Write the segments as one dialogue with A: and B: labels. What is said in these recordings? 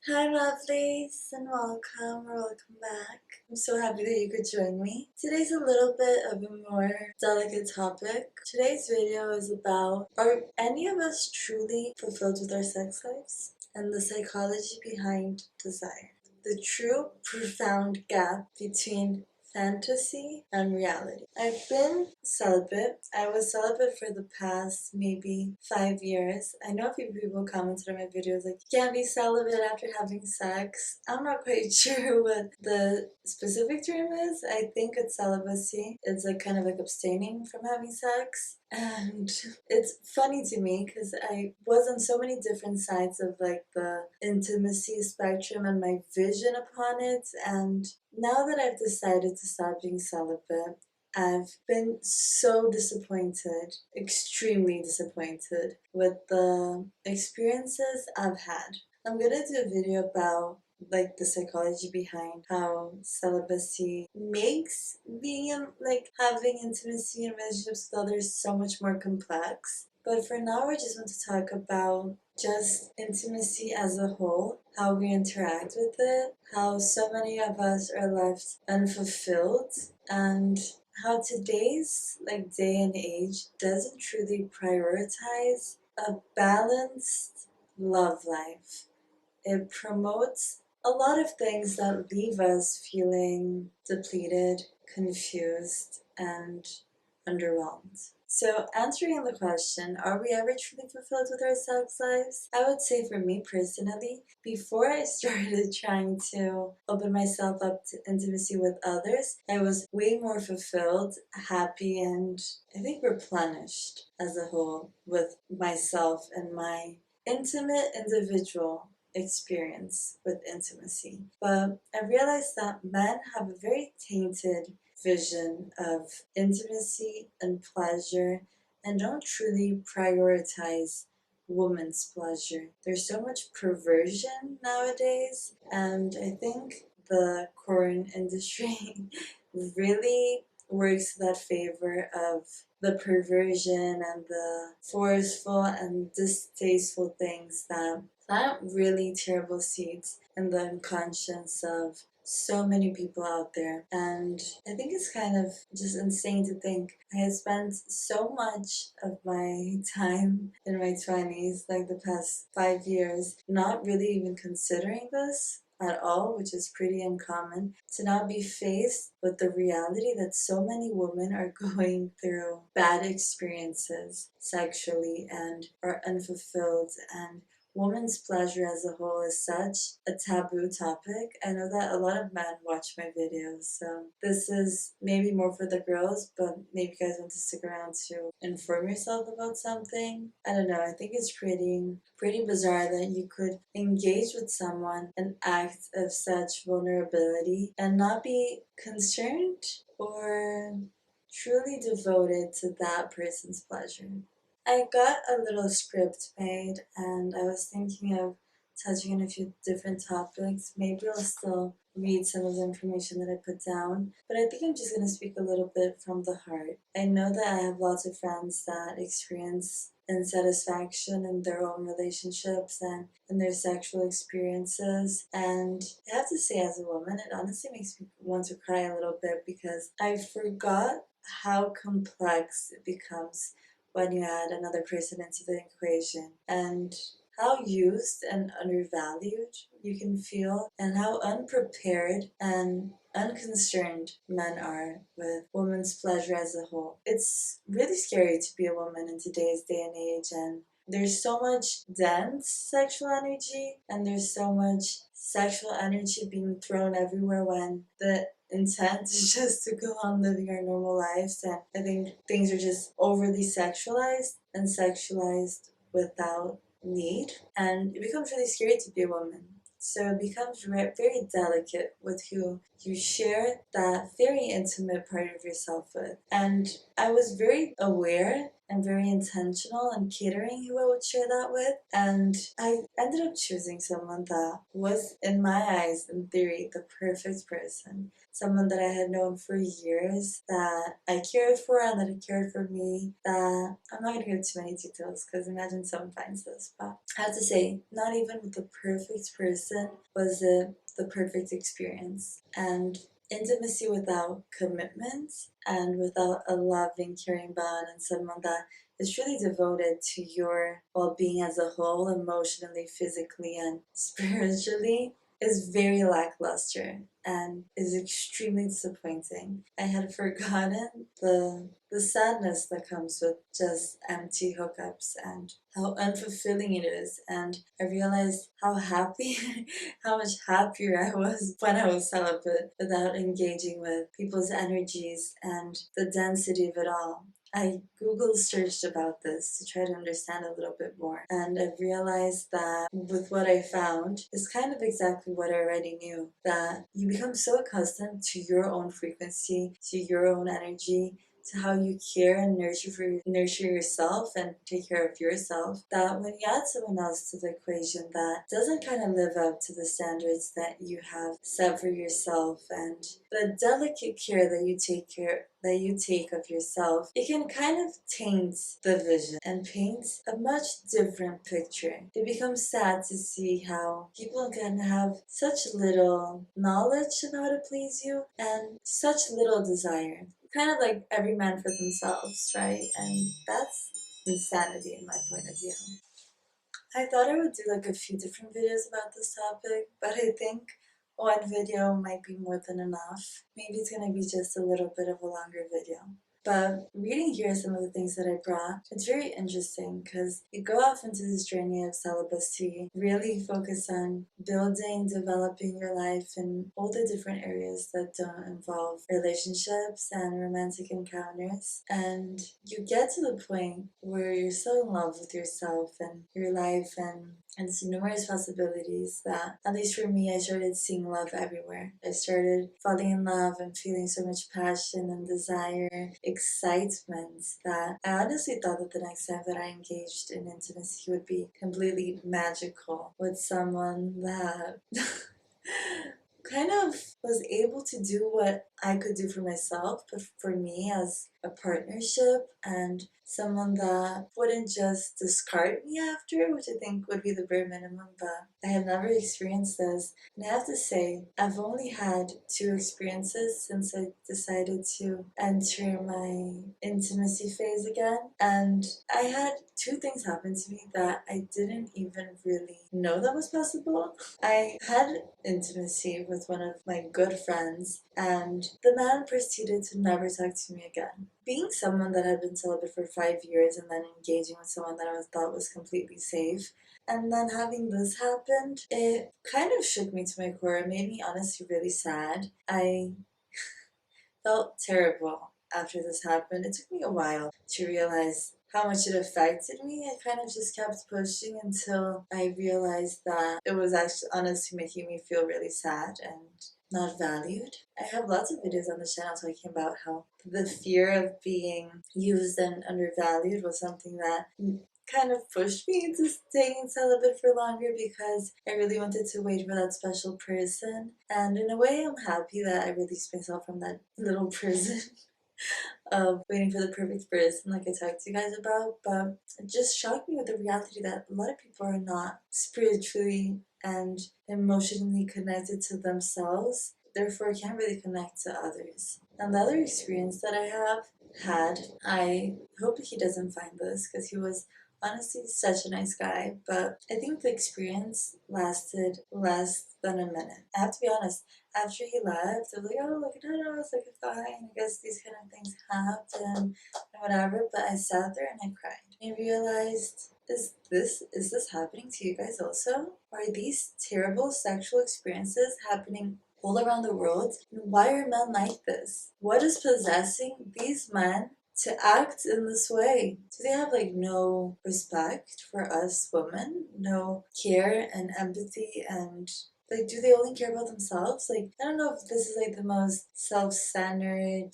A: Hi lovelies and welcome back. I'm so happy that you could join me. Today's a little bit of a more delicate topic. Today's video is about, are any of us truly fulfilled with our sex lives? And the psychology behind desire. The true profound gap between fantasy and reality. I've been celibate. I was celibate for the past maybe 5 years. I know a few people commented on my videos like, you can't be celibate after having sex. I'm not quite sure what the specific term is. I think it's celibacy. It's like kind of like abstaining from having sex. And it's funny to me because I was on so many different sides of like the intimacy spectrum and my vision upon it. And now that I've decided to stop being celibate, I've been so disappointed, extremely disappointed with the experiences I've had. I'm gonna do a video about like the psychology behind how celibacy makes being like having intimacy and relationships with others so much more complex. But for now, we just want to talk about just intimacy as a whole, how we interact with it, how so many of us are left unfulfilled, and how today's like day and age doesn't truly prioritize a balanced love life. It promotes a lot of things that leave us feeling depleted, confused, and underwhelmed. So, answering the question, are we ever truly fulfilled with our sex lives? I would say for me personally, before I started trying to open myself up to intimacy with others, I was way more fulfilled, happy, and I think replenished as a whole with myself and my intimate individual experience with intimacy. But I realized that men have a very tainted vision of intimacy and pleasure and don't truly prioritize woman's pleasure. There's so much perversion nowadays, and I think the porn industry really works to that favor of the perversion and the forceful and distasteful things that plant really terrible seeds in the unconscious of so many people out there. And I think it's kind of just insane to think I have spent so much of my time in my 20s, like the past 5 years, not really even considering this at all, which is pretty uncommon, to now be faced with the reality that so many women are going through bad experiences sexually and are unfulfilled, and women's pleasure as a whole is such a taboo topic. I know that a lot of men watch my videos, so this is maybe more for the girls, but maybe you guys want to stick around to inform yourself about something. I don't know, I think it's pretty bizarre that you could engage with someone and act of such vulnerability and not be concerned or truly devoted to that person's pleasure. I got a little script made and I was thinking of touching on a few different topics. Maybe I'll still read some of the information that I put down, but I think I'm just going to speak a little bit from the heart. I know that I have lots of friends that experience insatisfaction in their own relationships and in their sexual experiences, and I have to say, as a woman, it honestly makes me want to cry a little bit because I forgot how complex it becomes when you add another person into the equation, and how used and undervalued you can feel, and how unprepared and unconcerned men are with women's pleasure as a whole. It's really scary to be a woman in today's day and age, and there's so much dense sexual energy, and there's so much sexual energy being thrown everywhere when the intent is just to go on living our normal lives. And I think things are just overly sexualized and sexualized without need, and it becomes really scary to be a woman. So it becomes very delicate with who you share that very intimate part of yourself with. And I was very aware and very intentional in catering who I would share that with. And I ended up choosing someone that was, in my eyes, in theory, the perfect person. Someone that I had known for years, that I cared for and that had cared for me, that I'm not going to give too many details because imagine someone finds this, but I have to say, not even with the perfect person was it the perfect experience. And intimacy without commitment and without a loving, caring bond and someone that is truly devoted to your well-being as a whole, emotionally, physically, and spiritually, is very lackluster and is extremely disappointing. I had forgotten the sadness that comes with just empty hookups and how unfulfilling it is. And I realized how happy, how much happier I was when I was celibate without engaging with people's energies and the density of it all. I Google searched about this to try to understand a little bit more, and I realized that with what I found is kind of exactly what I already knew, that you become so accustomed to your own frequency, to your own energy, to how you care and nurture yourself and take care of yourself, that when you add someone else to the equation that doesn't kind of live up to the standards that you have set for yourself and the delicate care that you take of yourself, it can kind of taint the vision and paint a much different picture. It becomes sad to see how people can have such little knowledge on how to please you and such little desire. Kind of like every man for themselves, right? And that's insanity in my point of view. I thought I would do like a few different videos about this topic, but I think one video might be more than enough. Maybe it's gonna be just a little bit of a longer video. But reading here some of the things that I brought, it's very interesting because you go off into this journey of celibacy, really focus on building, developing your life in all the different areas that don't involve relationships and romantic encounters. And you get to the point where you're so in love with yourself and your life and its numerous possibilities that, at least for me, I started seeing love everywhere. I started falling in love and feeling so much passion and desire, excitement, that I honestly thought that the next time that I engaged in intimacy would be completely magical with someone that kind of was able to do what I could do for myself, but for me as a partnership, and someone that wouldn't just discard me after, which I think would be the bare minimum, but I had never experienced this. And I have to say, I've only had 2 experiences since I decided to enter my intimacy phase again, and I had 2 things happen to me that I didn't even really know that was possible. I had intimacy with one of my good friends, and the man proceeded to never talk to me again. Being someone that had been celibate for 5 years and then engaging with someone that I thought was completely safe, and then having this happen, it kind of shook me to my core. It made me honestly really sad. I felt terrible after this happened. It took me a while to realize how much it affected me. I kind of just kept pushing until I realized that it was actually honestly making me feel really sad and not valued. I have lots of videos on the channel talking about how the fear of being used and undervalued was something that kind of pushed me into staying celibate for longer because I really wanted to wait for that special person. And in a way, I'm happy that I released myself from that little prison of waiting for the perfect person, like I talked to you guys about. But it just shocked me with the reality that a lot of people are not spiritually and emotionally connected to themselves, therefore can't really connect to others. And the other experience that I have had, I hope he doesn't find this because he was honestly such a nice guy, but I think the experience lasted less than a minute. I have to be honest, after he left, I was like, oh, like, no, it's like fine. I guess these kind of things happen and whatever. But I sat there and I cried. I realized, is this happening to you guys also? Are these terrible sexual experiences happening all around the world? And why are men like this? What is possessing these men to act in this way? Do they have like no respect for us women? No care and empathy and Like, do they only care about themselves? Like, I don't know if this is like the most self-centered,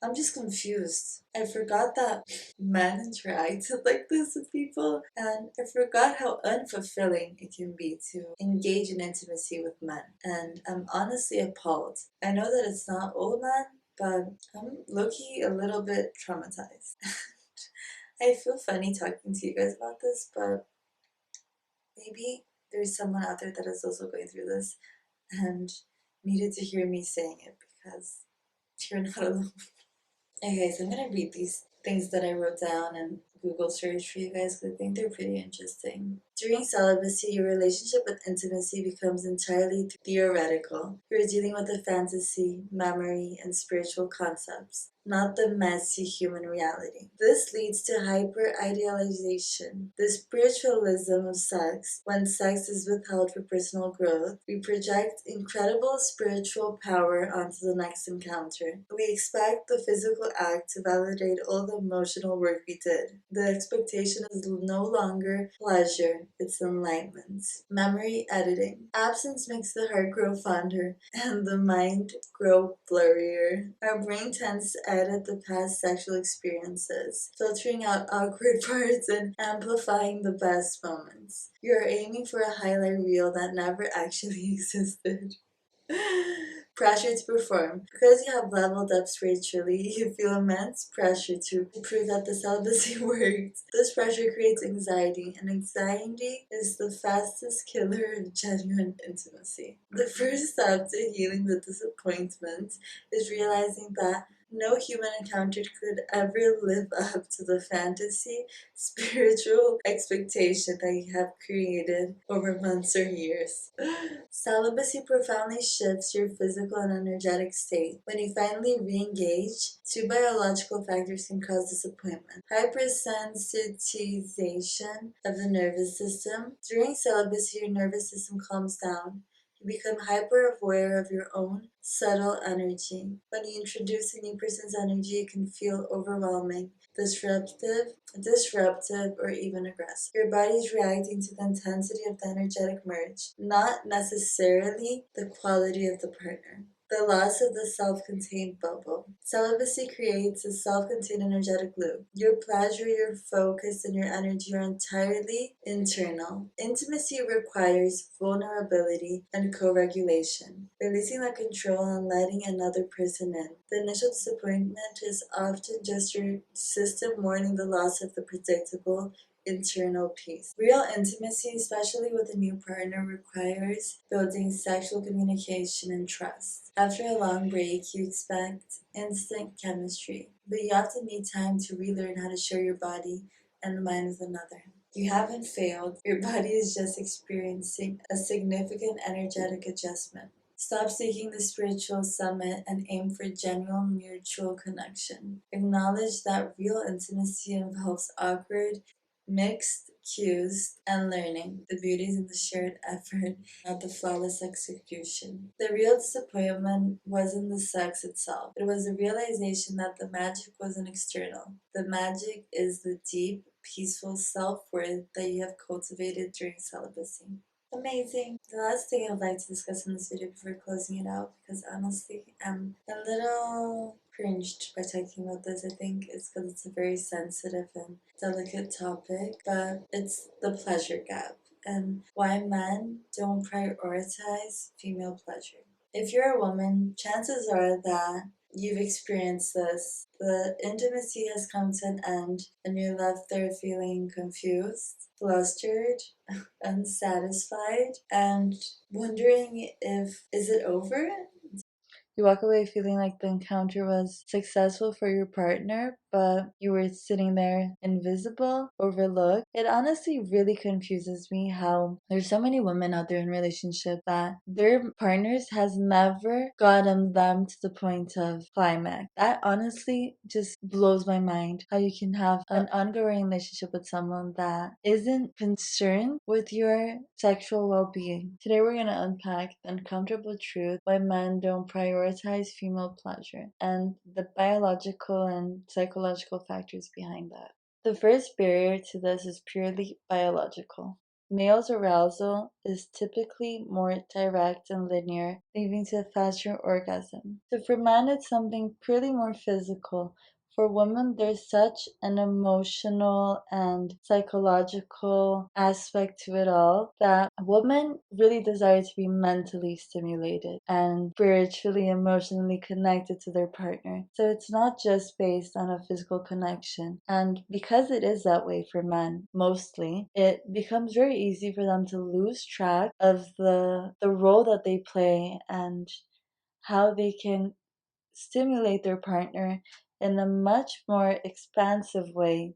A: I'm just confused. I forgot that men interacted like this with people, and I forgot how unfulfilling it can be to engage in intimacy with men. And I'm honestly appalled. I know that it's not all men, but I'm low-key a little bit traumatized. I feel funny talking to you guys about this, but maybe there's someone out there that is also going through this and needed to hear me saying it because you're not alone. Okay, so I'm gonna read these things that I wrote down and Google search for you guys because I think they're pretty interesting. During celibacy, your relationship with intimacy becomes entirely theoretical. You're dealing with a fantasy, memory, and spiritual concepts, not the messy human reality. This leads to hyper-idealization, the spiritualism of sex. When sex is withheld for personal growth, we project incredible spiritual power onto the next encounter. We expect the physical act to validate all the emotional work we did. The expectation is no longer pleasure, it's enlightenment. Memory editing. Absence makes the heart grow fonder and the mind grow blurrier. Our brain tends to edit the past sexual experiences, filtering out awkward parts and amplifying the best moments. You're aiming for a highlight reel that never actually existed. Pressure to perform. Because you have leveled up spiritually, you feel immense pressure to prove that the celibacy works. This pressure creates anxiety, and anxiety is the fastest killer of genuine intimacy. The first step to healing the disappointment is realizing that no human encounter could ever live up to the fantasy, spiritual expectation that you have created over months or years. Celibacy profoundly shifts your physical and energetic state. When you finally re-engage, two biological factors can cause disappointment. Hypersensitization of the nervous system. During celibacy, your nervous system calms down. You become hyper aware of your own subtle energy. When you introduce a new person's energy, it can feel overwhelming, disruptive, or even aggressive. Your body is reacting to the intensity of the energetic merge, not necessarily the quality of the partner. The loss of the self-contained bubble. Celibacy creates a self-contained energetic loop. Your pleasure, your focus, and your energy are entirely internal. Intimacy requires vulnerability and co-regulation, releasing the control and letting another person in. The initial disappointment is often just your system mourning the loss of the predictable internal peace. Real intimacy, especially with a new partner, requires building sexual communication and trust. After a long break, you expect instant chemistry, but you often need time to relearn how to share your body and mind with another. You haven't failed, your body is just experiencing a significant energetic adjustment. Stop seeking the spiritual summit and aim for genuine mutual connection. Acknowledge that real intimacy involves awkward, mixed cues and learning. The beauty is in the shared effort, not the flawless execution. The real disappointment wasn't the sex itself. It was the realization that the magic wasn't external. The magic is the deep, peaceful self-worth that you have cultivated during celibacy. Amazing. The last thing I'd like to discuss in this video before closing it out, because honestly, I'm a little cringed by talking about this. I think it's because it's a very sensitive and delicate topic, but it's the pleasure gap and why men don't prioritize female pleasure. If you're a woman, chances are that you've experienced this. The intimacy has come to an end and you're left there feeling confused, flustered, unsatisfied, and wondering if is it over? You walk away feeling like the encounter was successful for your partner, but you were sitting there invisible, overlooked. It honestly really confuses me how there's so many women out there in relationships that their partners has never gotten them to the point of climax. That honestly just blows my mind how you can have an ongoing relationship with someone that isn't concerned with your sexual well-being. Today we're going to unpack the uncomfortable truth why men don't prioritize female pleasure and the biological and psychological factors behind that. The first barrier to this is purely biological. Male's arousal is typically more direct and linear, leading to a faster orgasm. So for men, it's something pretty more physical. For women, there's such an emotional and psychological aspect to it all that women really desire to be mentally stimulated and spiritually, emotionally connected to their partner. So it's not just based on a physical connection. And because it is that way for men, mostly, it becomes very easy for them to lose track of the role that they play and how they can stimulate their partner in a much more expansive way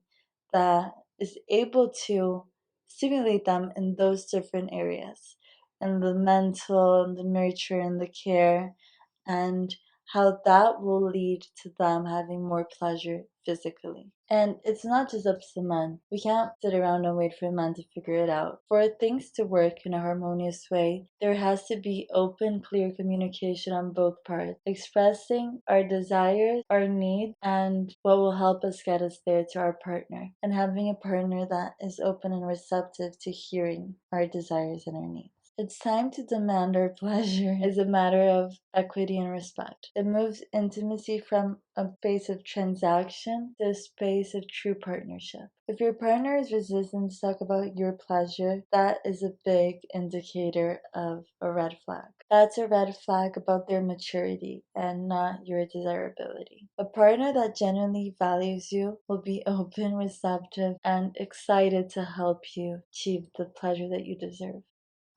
A: that is able to stimulate them in those different areas, in the mental and the nurture and the care, and how that will lead to them having more pleasure physically. And it's not just up to men. We can't sit around and wait for men to figure it out. For things to work in a harmonious way, there has to be open, clear communication on both parts, expressing our desires, our needs, and what will help us get us there to our partner, and having a partner that is open and receptive to hearing our desires and our needs. It's time to demand our pleasure is a matter of equity and respect. It moves intimacy from a space of transaction to a space of true partnership. If your partner is resistant to talk about your pleasure, that is a big indicator of a red flag. That's a red flag about their maturity and not your desirability. A partner that genuinely values you will be open, receptive, and excited to help you achieve the pleasure that you deserve.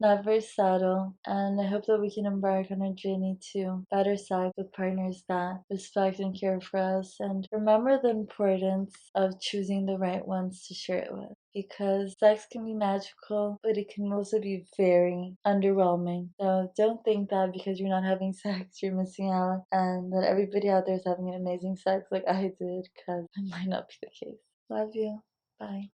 A: Never settle, and I hope that we can embark on a journey to better sex with partners that respect and care for us, and remember the importance of choosing the right ones to share it with. Because sex can be magical, but it can also be very underwhelming. So don't think that because you're not having sex, you're missing out, and that everybody out there is having an amazing sex like I did, because it might not be the case. Love you. Bye.